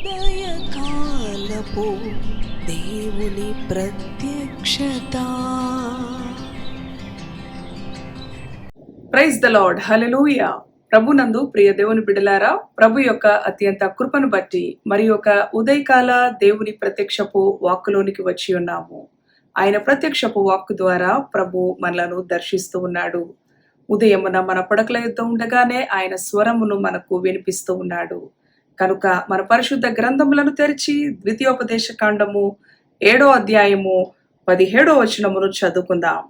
ఉదయకాలపు దేవుని ప్రత్యక్షత. Praise the Lord. హల్లెలూయా. ప్రభునందు ప్రియ దేవుని బిడ్డలారా, ప్రభు యొక్క అత్యంత కృపను బట్టి మరి ఒక ఉదయకాల దేవుని ప్రత్యక్షపు వాక్కులోనికి వచ్చి ఉన్నాము. ఆయన ప్రత్యక్షపు వాక్కు ద్వారా ప్రభు మనలను దర్శిస్తూ ఉన్నాడు. ఉదయమున మన పడకల యొద్ద ఉండగానే ఆయన స్వరమును మనకు వినిపిస్తూ ఉన్నాడు. కనుక మన పరిశుద్ధ గ్రంథములను తెరిచి ద్వితీయోపదేశ కాండము 7వ అధ్యాయము 17వ వచనమును చదువుకుందాం.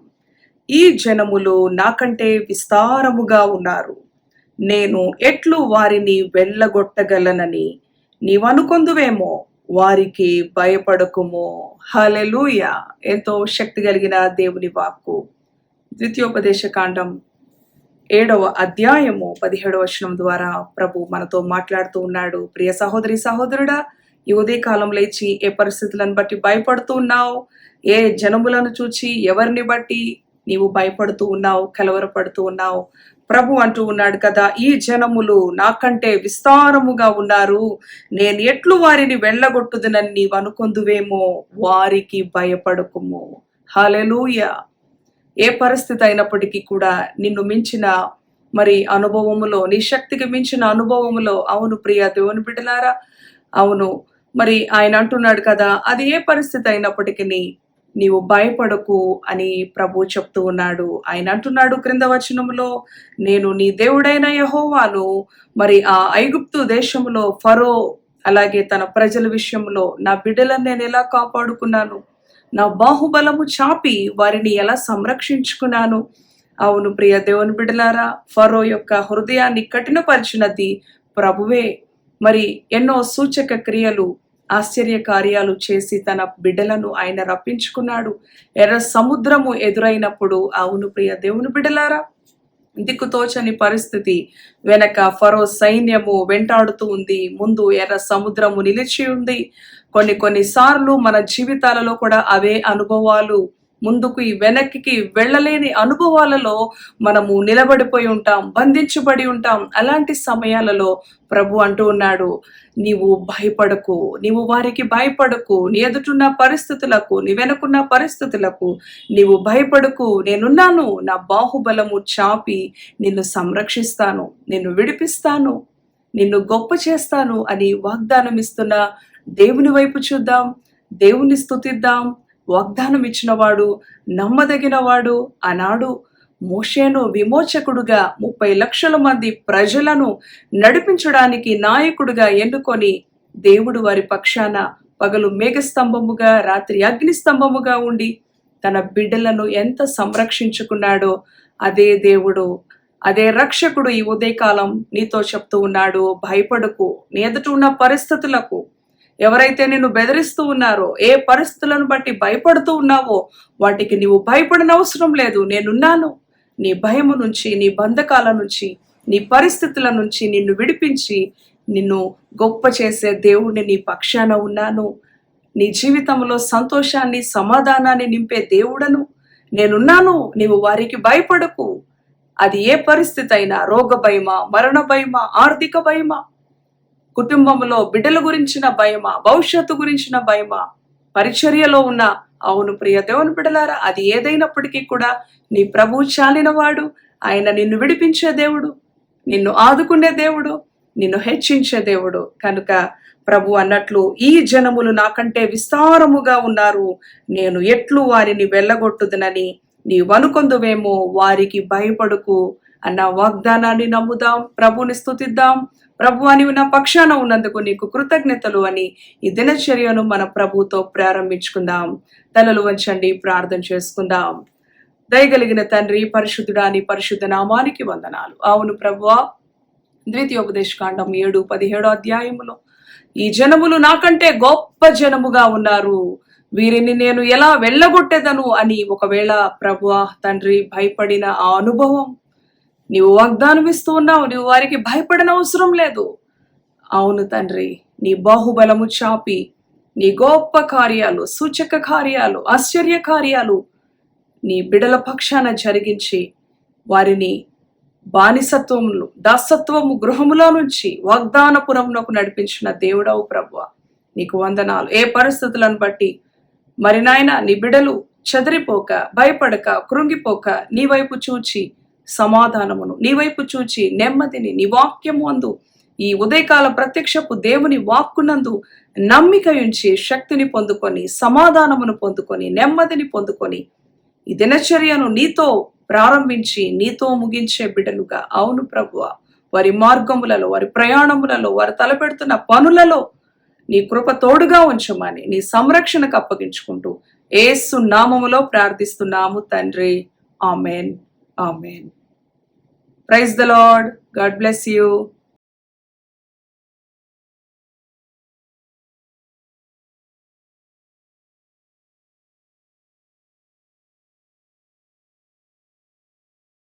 ఈ జనములు నాకంటే విస్తారముగా ఉన్నారు, నేను ఎట్లు వారిని వెళ్ళగొట్టగలనని నీవనుకొందువేమో, వారికి భయపడకుమో. హల్లెలూయా. ఎంతో శక్తి కలిగిన దేవుని వాక్కు. ద్వితీయోపదేశ కాండం 7వ అధ్యాయము 17వ వచనం ద్వారా ప్రభు మనతో మాట్లాడుతూ ఉన్నాడు. ప్రియ సహోదరి సహోదరుడా, ఈ ఉదయ కాలం లేచి ఏ పరిస్థితులను బట్టి భయపడుతూ ఉన్నావు? ఏ జనములను చూచి ఎవరిని బట్టి నీవు భయపడుతూ ఉన్నావు, కలవరపడుతూ ఉన్నావు? ప్రభు అంటూ ఉన్నాడు కదా, ఈ జనములు నాకంటే విస్తారముగా ఉన్నారు, నేను ఎట్లు వారిని వెళ్ళగొట్టుదునని నీవు అనుకొందువేమో, వారికి భయపడకుము. హల్లెలూయా. ఏ పరిస్థితి అయినప్పటికీ కూడా నిన్ను మించిన మరి అనుభవములో, నీ శక్తికి మించిన అనుభవములో, అవును ప్రియ దేవుని బిడ్డలారా, అవును మరి ఆయన అంటున్నాడు కదా, అది ఏ పరిస్థితి అయినప్పటికీ నీవు భయపడకు అని ప్రభు చెప్తూ ఉన్నాడు. ఆయన అంటున్నాడు క్రింద వచనములో, నేను నీ దేవుడైన యెహోవాను. మరి ఆ ఐగుప్తు దేశంలో ఫరో అలాగే తన ప్రజల విషయంలో నా బిడ్డలను నేను ఎలా కాపాడుకున్నాను, నా బాహుబలము చాపి వారిని ఎలా సంరక్షించుకున్నాను. అవును ప్రియ దేవుని బిడ్డలారా, ఫరో యొక్క హృదయాన్ని కఠినపరిచినది ప్రభువే. మరి ఎన్నో సూచక క్రియలు, ఆశ్చర్య కార్యాలు చేసి తన బిడ్డలను ఆయన రప్పించుకున్నాడు. ఎర్ర సముద్రము ఎదురైనప్పుడు, అవును ప్రియ దేవుని బిడ్డలారా, దిక్కుతోచని పరిస్థితి, వెనక ఫరో సైన్యము వెంటాడుతూ ఉంది, ముందు ఎర్ర సముద్రము నిలిచి ఉంది. కొన్నిసార్లు మన జీవితాలలో కూడా అవే అనుభవాలు, ముందుకు వెనక్కి వెళ్ళలేని అనుభవాలలో మనము నిలబడిపోయి ఉంటాం, బంధించబడి ఉంటాం. అలాంటి సమయాలలో ప్రభు అంటూ ఉన్నాడు, నీవు భయపడకు, నీవు వారికి భయపడకు, నీ ఎదుటున్న పరిస్థితులకు, నీ వెనుకున్న పరిస్థితులకు నీవు భయపడకు, నేనున్నాను, నా బాహుబలము చాపి నిన్ను సంరక్షిస్తాను, నిన్ను విడిపిస్తాను, నిన్ను గొప్ప చేస్తాను అని వాగ్దానం ఇస్తున్న దేవుని వైపు చూద్దాం, దేవుని స్తుతిద్దాం. వాగ్దానం ఇచ్చినవాడు, నమ్మదగినవాడు. ఆనాడు మోషేను విమోచకుడుగా 30 లక్షల మంది ప్రజలను నడిపించడానికి నాయకుడుగా ఎన్నుకొని దేవుడు వారి పక్షాన పగలు మేఘస్తంభముగా, రాత్రి అగ్నిస్తంభముగా ఉండి తన బిడ్డలను ఎంత సంరక్షించుకున్నాడో, అదే దేవుడు, అదే రక్షకుడు ఈ ఉదయకాలం నీతో చెప్తూ ఉన్నాడు, భయపడకు. నీ ఎదుట ఉన్న పరిస్థితులకు, ఎవరైతే నిన్ను బెదిరిస్తూ ఉన్నారో, ఏ పరిస్థితులను బట్టి భయపడుతూ ఉన్నావో, వాటికి నీవు భయపడనవసరం లేదు. నేనున్నాను. నీ భయము నుంచి, నీ బంధకాల నుంచి, నీ పరిస్థితుల నుంచి నిన్ను విడిపించి నిన్ను గొప్ప చేసే దేవుణ్ణి నీ పక్షాన ఉన్నాను. నీ జీవితంలో సంతోషాన్ని, సమాధానాన్ని నింపే దేవుడను నేనున్నాను. నీవు వారికి భయపడకు. అది ఏ పరిస్థితి అయినా, రోగ భయమా, మరణ భయమా, ఆర్థిక భయమా, కుటుంబంలో బిడ్డల గురించిన భయమా, భవిష్యత్తు గురించిన భయమా, పరిచర్యలో ఉన్న, అవును ప్రియ దేవుని బిడ్డలారా, అది ఏదైనప్పటికీ కూడా నీ ప్రభు చాలినవాడు. ఆయన నిన్ను విడిపించే దేవుడు, నిన్ను ఆదుకునే దేవుడు, నిన్ను హెచ్చించే దేవుడు. కనుక ప్రభు అన్నట్లు, ఈ జనములు నాకంటే విస్తారముగా ఉన్నారు, నేను ఎట్లు వారిని వెళ్ళగొట్టుదునని నీవనుకొందువేమో, వారికి భయపడుకు అన్న వాగ్దానాన్ని నమ్ముదాం, ప్రభుని స్తుతిద్దాం. ప్రభు అని నా పక్షాన ఉన్నందుకు నీకు కృతజ్ఞతలు అని ఈ దినచర్యను మన ప్రభుతో ప్రారంభించుకుందాం. తలలు వంచండి, ప్రార్థన చేసుకుందాం. దయగలిగిన తండ్రి, పరిశుద్ధుడా, నీ పరిశుద్ధ నామానికి వందనాలు. అవును ప్రభువా, ద్వితీయోపదేశ కాండం 7-17 అధ్యాయములో, ఈ జనములు నాకంటే గొప్ప జనముగా ఉన్నారు, వీరిని నేను ఎలా వెళ్ళగొట్టేదను అని ఒకవేళ ప్రభువా తండ్రి భయపడిన ఆ అనుభవం నీవు వాగ్దానం ఇస్తూ ఉన్నావు. నీవు వారికి భయపడనవసరం లేదు. అవును తండ్రి, నీ బాహుబలము చాపి నీ గొప్ప కార్యాలు, సూచక కార్యాలు, ఆశ్చర్య కార్యాలు నీ బిడల పక్షాన జరిగించి వారిని బానిసత్వములు దాసత్వము గృహములో నుంచి వాగ్దానపురంలోకి నడిపించిన దేవుడవు ప్రభువా, నీకు వందనాలు. ఏ పరిస్థితులను బట్టి మరి నాయన నీ బిడలు చెదిరిపోక, భయపడక, కృంగిపోక నీ వైపు చూచి సమాధానమును, నీ వైపు చూచి నెమ్మదిని, నీ వాక్యము అందు ఈ ఉదయకాల ప్రత్యక్షపు దేవుని వాక్కునందు నమ్మిక ఉంచి శక్తిని పొందుకొని, సమాధానమును పొందుకొని, నెమ్మదిని పొందుకొని ఈ దినచర్యను నీతో ప్రారంభించి నీతో ముగించే బిడ్డలుగా, అవును ప్రభువా, వారి మార్గములలో, వారి ప్రయాణములలో, వారు తలపెడుతున్న పనులలో నీ కృప తోడుగా ఉంచమని నీ సంరక్షణకు అప్పగించుకుంటూ యేసు నామములో ప్రార్థిస్తున్నాము తండ్రి. Amen. Amen. Praise the lord. God bless you.